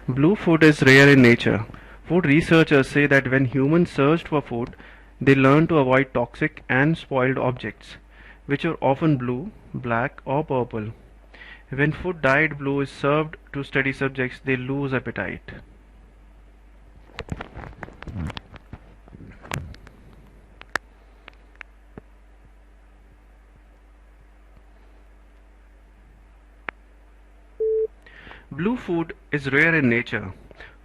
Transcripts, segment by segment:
Blue food is rare in nature. Food researchers say that when humans searched for food, they learned to avoid toxic and spoiled objects, which are often blue, black, or purple. When food dyed blue is served to study subjects, they lose appetite. Blue food is rare in nature.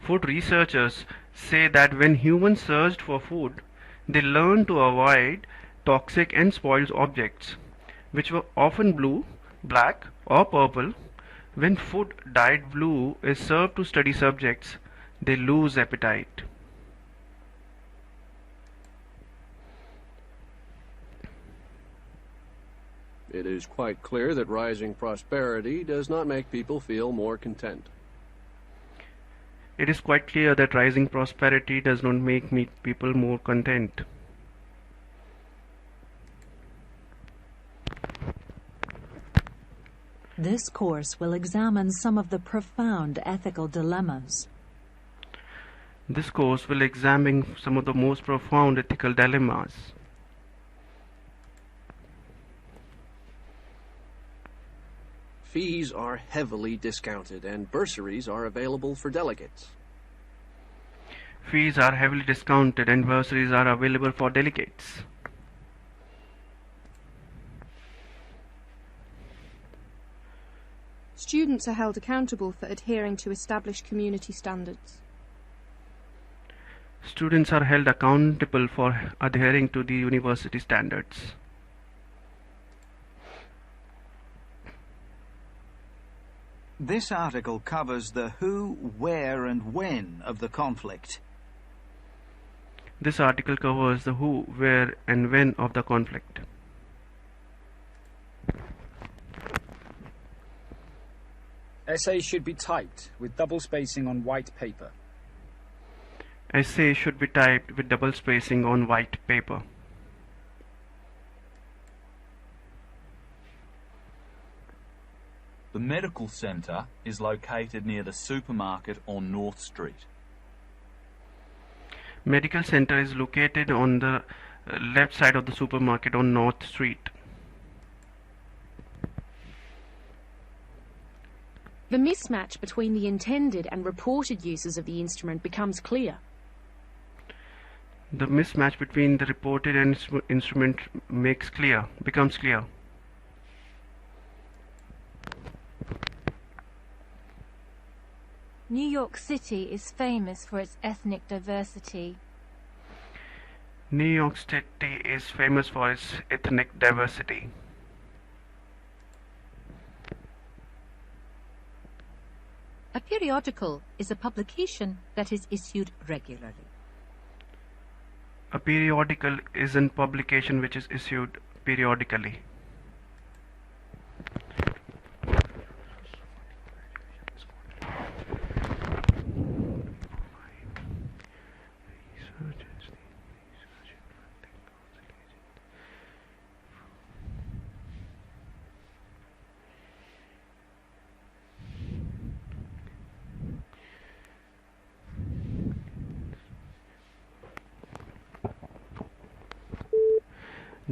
Food researchers say that when humans searched for food, they learned to avoid toxic and spoiled objects, which were often blue, black, or purple. When food dyed blue is served to study subjects, they lose appetite. It is quite clear that rising prosperity does not make people feel more content. It is quite clear that rising prosperity does not make people more content. This course will examine some of the profound ethical dilemmas. This course will examine some of the most profound ethical dilemmas. Fees are heavily discounted and bursaries are available for delegates. Fees are heavily discounted and bursaries are available for delegates. Students are held accountable for adhering to established community standards. Students are held accountable for adhering to the university standards. This article covers the who, where and when of the conflict. This article covers the who, where and when of the conflict. Essays should be typed with double spacing on white paper. Essay should be typed with double spacing on white paper. The medical centre is located near the supermarket on North Street. Medical center is located on the left side of the supermarket on North Street. The mismatch between the intended and reported uses of the instrument becomes clear. The mismatch between the reported and instrument becomes clear. New York City is famous for its ethnic diversity. New York City is famous for its ethnic diversity. A periodical is a publication that is issued regularly. A periodical is a publication which is issued periodically.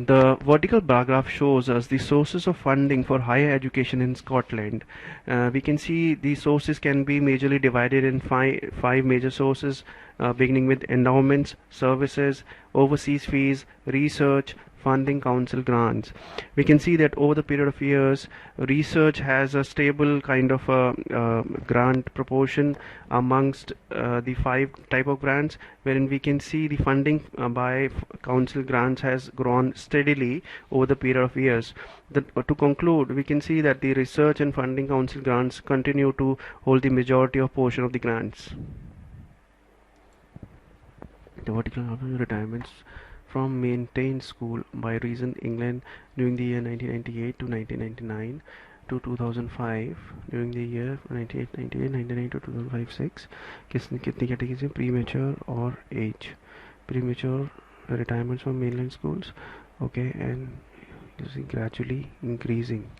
The vertical bar graph shows us the sources of funding for higher education in Scotland. We can see the sources can be majorly divided in five major sources, beginning with endowments, services, overseas fees, research, funding, council grants. We can see that over the period of years, research has a stable kind of grant proportion amongst the five type of grants, wherein we can see the funding by council grants has grown steadily over the period of years. To conclude, we can see that the research and funding council grants continue to hold the majority of portion of the grants. The vertical retirements from maintained school by reason England during the year 1998 to 1999 to 2005 during the year 1998 99 to 2005-6 कितनी categories हैं premature or age premature retirements from mainland schools, okay, and you see gradually increasing.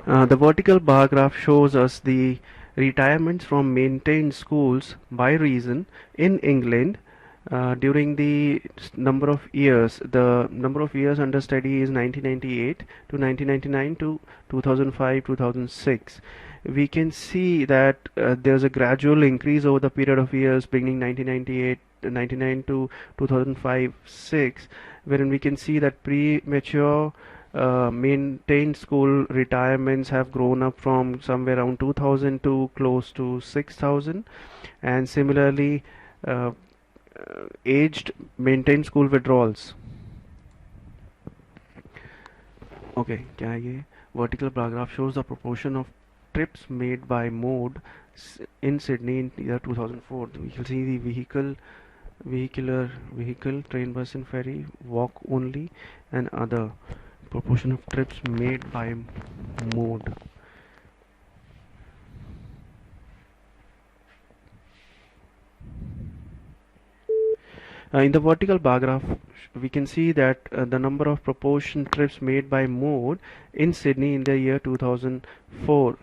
The vertical bar graph shows us the retirements from maintained schools by region in England during the number of years. The number of years under study is 1998 to 1999 to 2005 2006. We can see that there's a gradual increase over the period of years beginning 1998 99 to 2005 6, wherein we can see that premature maintained school retirements have grown up from somewhere around 2000 to close to 6000, and similarly aged maintained school withdrawals. Okay, क्या है ये? Vertical bar graph shows the proportion of trips made by mode in Sydney in year 2004. We can see the vehicle, train, bus and ferry, walk only, and other. Proportion of trips made by mode. In the vertical bar graph, we can see that the number of proportion trips made by mode in Sydney in the year 2004.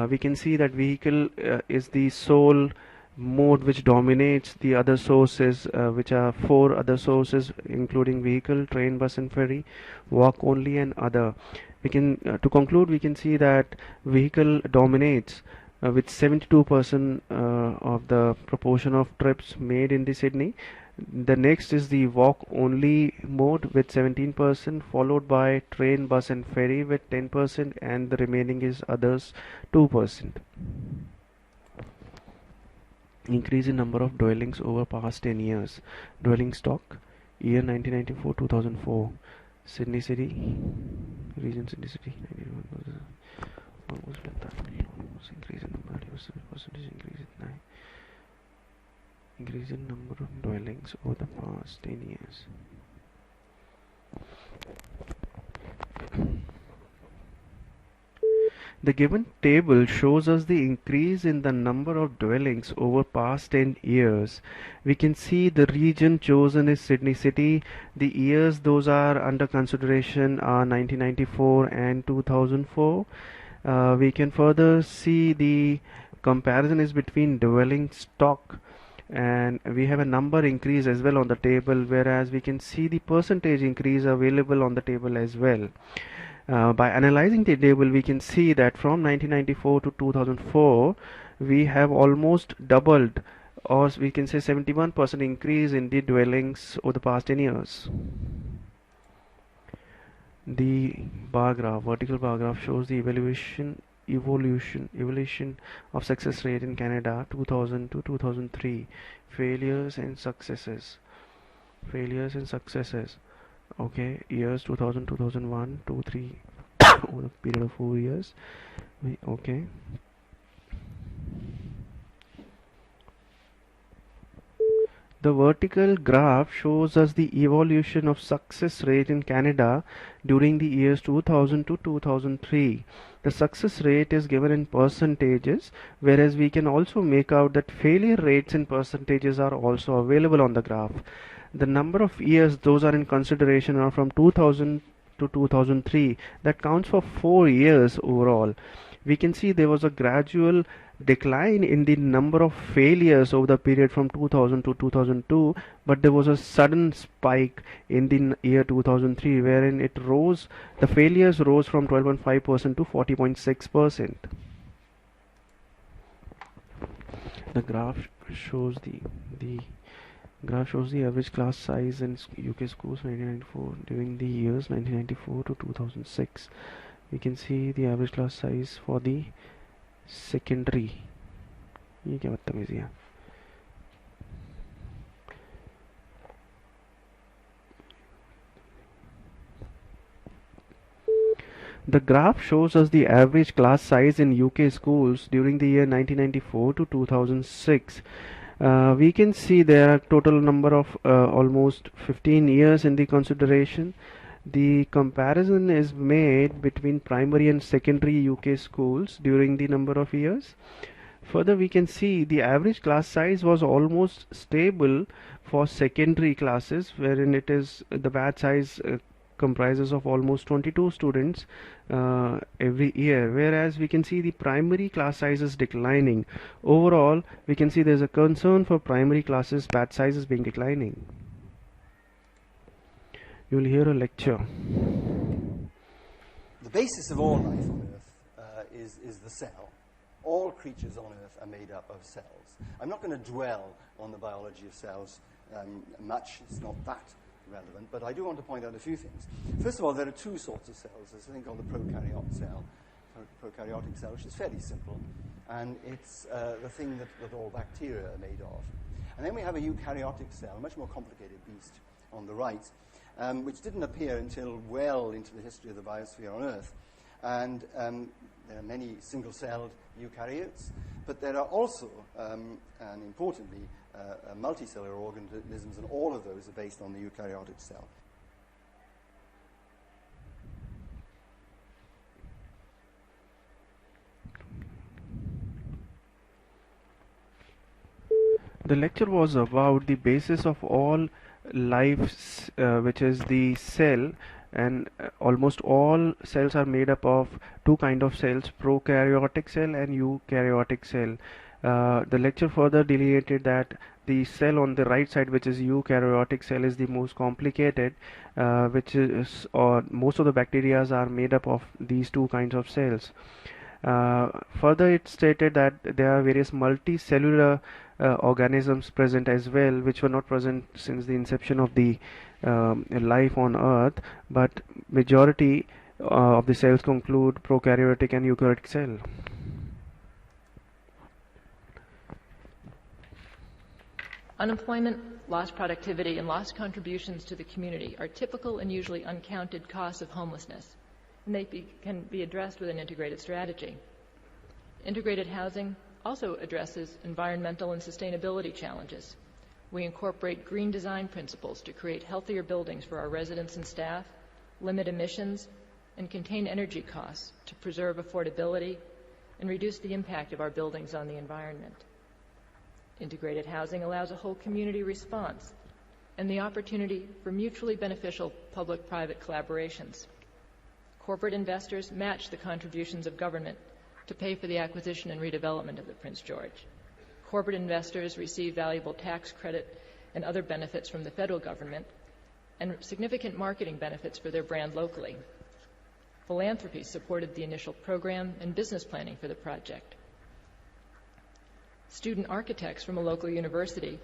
We can see that vehicle is the sole mode which dominates the other sources, which are 4 other sources including vehicle, train, bus and ferry, walk only and other. We can to conclude, we can see that vehicle dominates with 72% of the proportion of trips made in the Sydney. The next is the walk only mode with 17%, followed by train, bus and ferry with 10%, and the remaining is others 2%. Increase in number of dwellings over past 10 years. Dwelling stock, year 1994 2004. Sydney City, region Sydney City, 91%. Almost increase in number, percentage increase in 9. Increase in number of dwellings over the past 10 years. The given table shows us the increase in the number of dwellings over past 10 years. We can see the region chosen is Sydney City. The years those are under consideration are 1994 and 2004. We can further see the comparison is between dwelling stock, and we have a number increase as well on the table, whereas we can see the percentage increase available on the table as well. By analyzing the table, we can see that from 1994 to 2004 we have almost doubled, or we can say 71% increase in the dwellings over the past 10 years. The bar graph, vertical bar graph, shows the evolution of success rate in Canada 2000 to 2003. Failures and successes. Okay, years 2000, 2001, 2, 3 over a period of 4 years. Okay. The vertical graph shows us the evolution of success rate in Canada during the years 2000 to 2003. The success rate is given in percentages, whereas we can also make out that failure rates in percentages are also available on the graph. The number of years those are in consideration are from 2000 to 2003. That counts for 4 years overall. We can see there was a gradual decline in the number of failures over the period from 2000 to 2002, but there was a sudden spike in the year 2003 wherein the failures rose from 12.5% to 40.6%. The graph shows the average class size in UK schools 1994 during the years 1994 to 2006. We can see the average class size for the secondary. ये क्या बदतमीजी है? The graph shows us the average class size in UK schools during the year 1994 to 2006. We can see there are total number of almost 15 years in the consideration. The comparison is made between primary and secondary UK schools during the number of years. Further, we can see the average class size was almost stable for secondary classes, wherein it is the batch size comprises of almost 22 students every year, whereas we can see the primary class size is declining. Overall, we can see there's a concern for primary classes batch sizes being declining. You will hear a lecture. The basis of all life on Earth is the cell. All creatures on Earth are made up of cells. I'm not going to dwell on the biology of cells much. It's not that relevant, but I do want to point out a few things. First of all, there are two sorts of cells. There's something called the prokaryotic cell, which is fairly simple, and it's the thing that all bacteria are made of. And then we have a eukaryotic cell, a much more complicated beast on the right, which didn't appear until well into the history of the biosphere on Earth. And there are many single-celled eukaryotes, but there are also, and importantly, multicellular organisms, and all of those are based on the eukaryotic cell. The lecture was about the basis of all life, which is the cell, and almost all cells are made up of two kind of cells, prokaryotic cell and eukaryotic cell. The lecture further delineated that the cell on the right side, which is eukaryotic cell, is the most complicated, which is most of the bacteria are made up of these two kinds of cells. Further, it stated that there are various multicellular organisms present as well, which were not present since the inception of the life on Earth, but majority of the cells conclude prokaryotic and eukaryotic cell. Unemployment, lost productivity, and lost contributions to the community are typical and usually uncounted costs of homelessness, and they can be addressed with an integrated strategy. Integrated housing also addresses environmental and sustainability challenges. We incorporate green design principles to create healthier buildings for our residents and staff, limit emissions, and contain energy costs to preserve affordability and reduce the impact of our buildings on the environment. Integrated housing allows a whole community response and the opportunity for mutually beneficial public-private collaborations. Corporate investors match the contributions of government to pay for the acquisition and redevelopment of the Prince George. Corporate investors receive valuable tax credit and other benefits from the federal government and significant marketing benefits for their brand locally. Philanthropy supported the initial program and business planning for the project. Student architects from a local university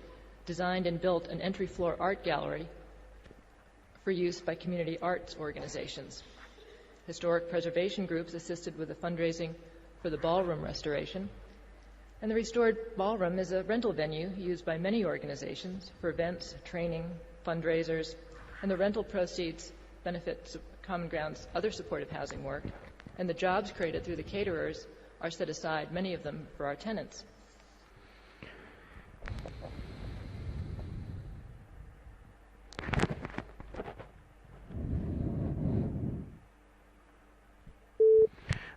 designed and built an entry-floor art gallery for use by community arts organizations. Historic preservation groups assisted with the fundraising for the ballroom restoration. And the restored ballroom is a rental venue used by many organizations for events, training, fundraisers, and the rental proceeds benefit Common Ground's other supportive housing work, and the jobs created through the caterers are set aside, many of them for our tenants.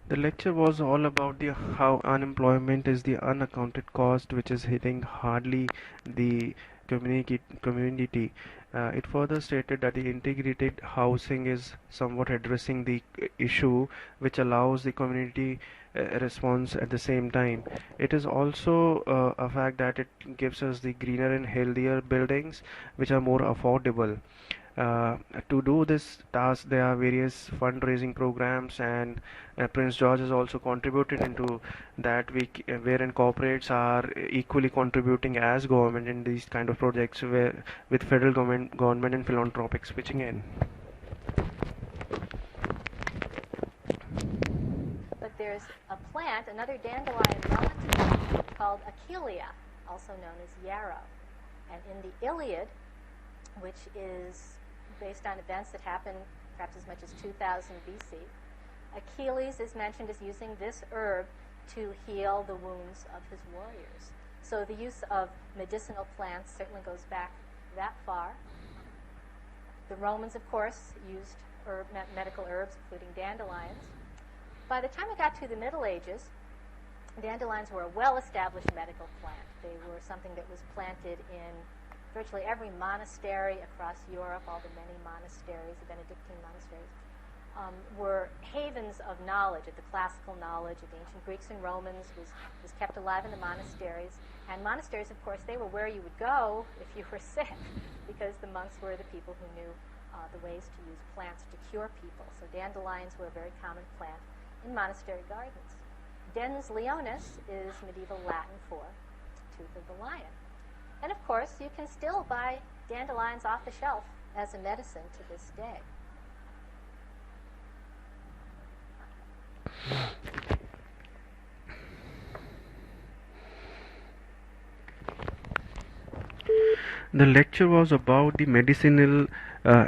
The lecture was all about how unemployment is the unaccounted cost which is hitting hardly the community. It further stated that the integrated housing is somewhat addressing the issue, which allows the community response at the same time. It is also a fact that it gives us the greener and healthier buildings which are more affordable. To do this task, there are various fundraising programs, and Prince George has also contributed into that, wherein corporates are equally contributing as government in these kind of projects, with federal government and philanthropics pitching in. But there's a plant, another dandelion relative, called Achillea, also known as yarrow. And in the Iliad, which is based on events that happened perhaps as much as 2000 BC, Achilles is mentioned as using this herb to heal the wounds of his warriors. So the use of medicinal plants certainly goes back that far. The Romans, of course, used medical herbs, including dandelions. By the time it got to the Middle Ages, dandelions were a well-established medical plant. They were something that was planted in virtually every monastery across Europe, all the many monasteries, the Benedictine monasteries, were havens of knowledge, of the classical knowledge of the ancient Greeks and Romans was kept alive in the monasteries. And monasteries, of course, they were where you would go if you were sick, because the monks were the people who knew the ways to use plants to cure people. So dandelions were a very common plant in monastery gardens. Dens leonis is medieval Latin for tooth of the lion. And of course, you can still buy dandelions off the shelf as a medicine to this day. The lecture was about the medicinal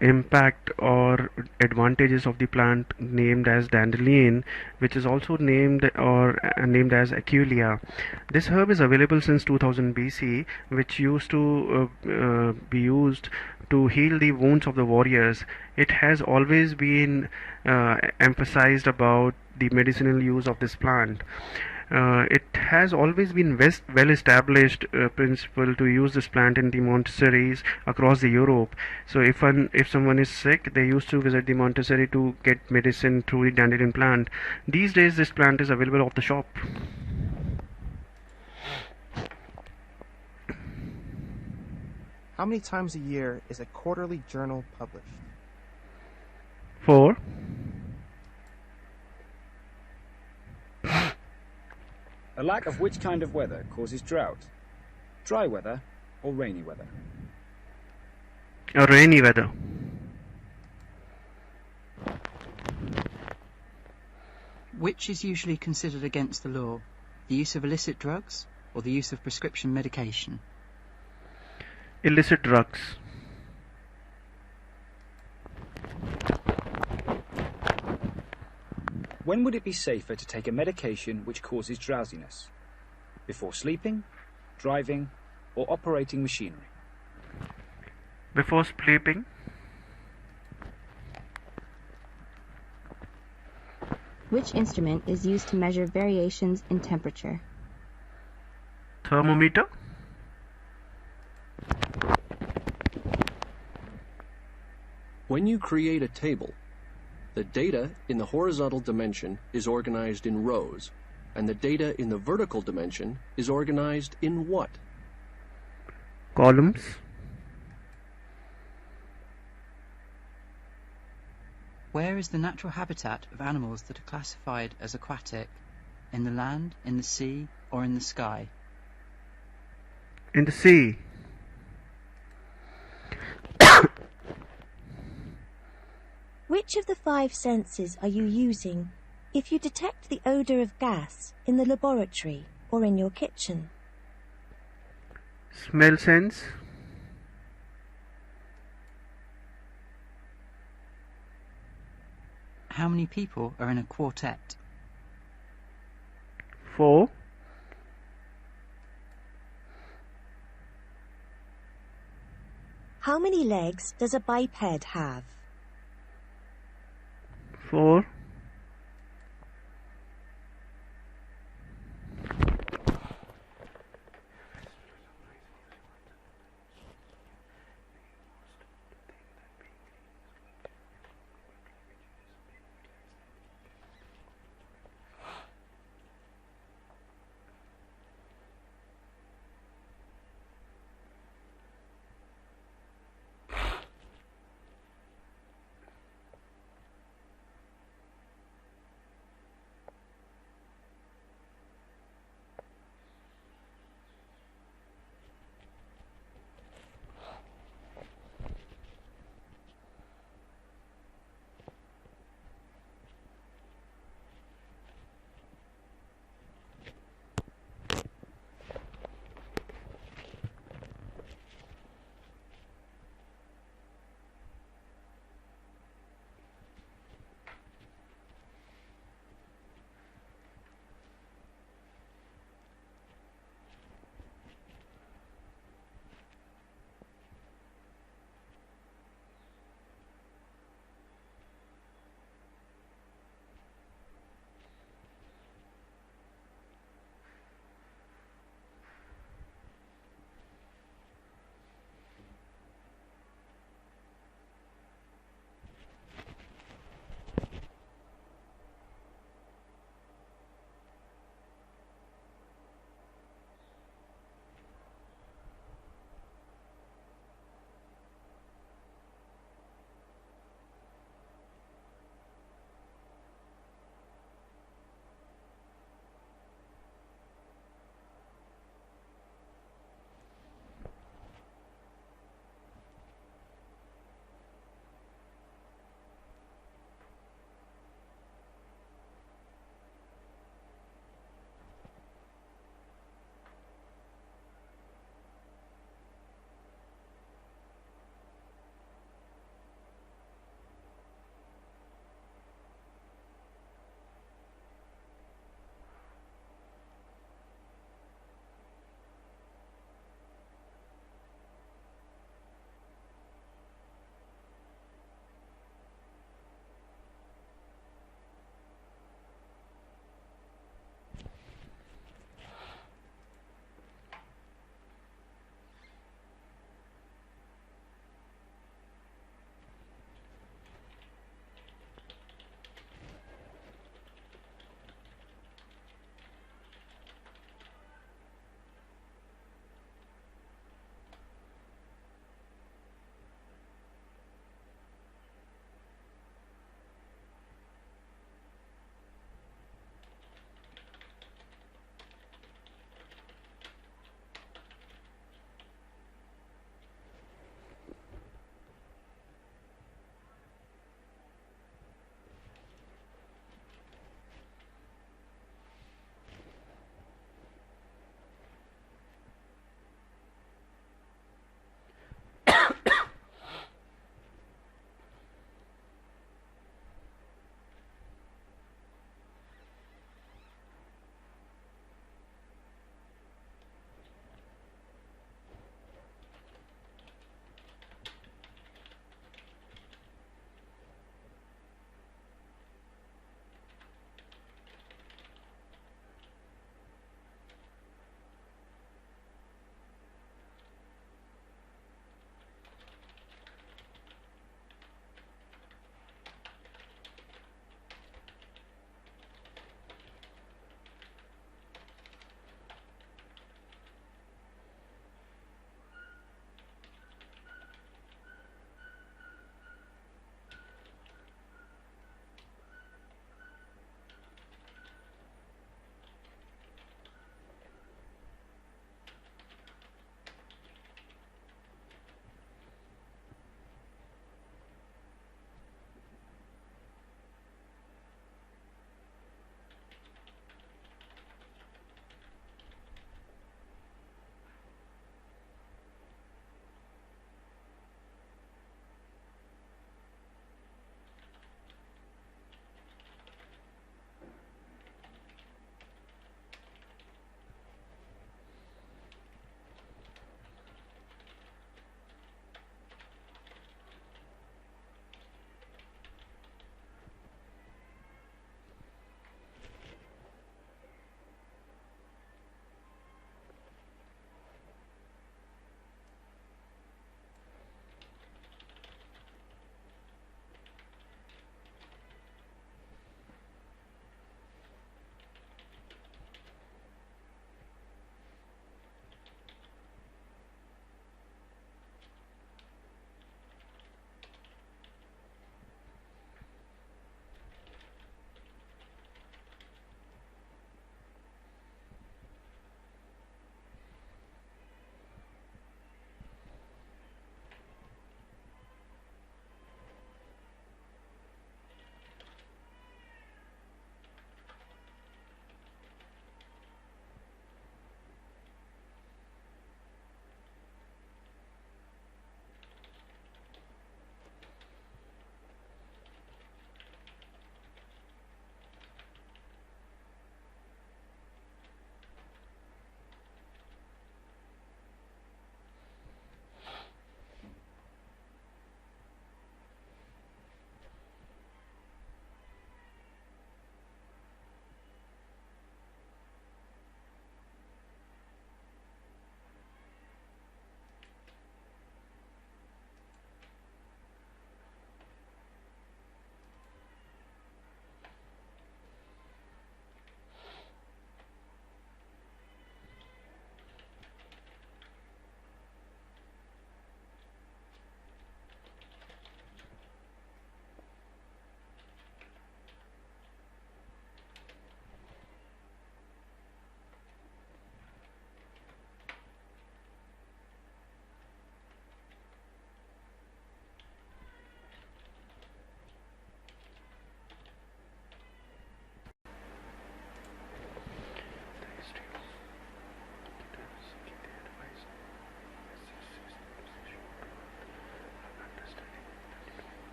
impact or advantages of the plant named as dandelion, which is also named as Aquilia. This herb is available since 2000 BC, which used to be used to heal the wounds of the warriors. It has always been emphasized about the medicinal use of this plant. It has always been well established principle to use this plant in the monasteries across the Europe. So if someone is sick, they used to visit the monastery to get medicine through the dandelion plant. These days this plant is available off the shop. How many times a year is a quarterly journal published? 4. A lack of which kind of weather causes drought? Dry weather or rainy weather? Rainy weather. Which is usually considered against the law? The use of illicit drugs or the use of prescription medication? Illicit drugs. When would it be safer to take a medication which causes drowsiness? Before sleeping, driving, or operating machinery? Before sleeping. Which instrument is used to measure variations in temperature? Thermometer. When you create a table, the data in the horizontal dimension is organized in rows, and the data in the vertical dimension is organized in what? Columns. Where is the natural habitat of animals that are classified as aquatic? In the land, in the sea, or in the sky? In the sea. Which of the 5 senses are you using if you detect the odor of gas in the laboratory or in your kitchen? Smell sense. How many people are in a quartet? 4. How many legs does a biped have? 4.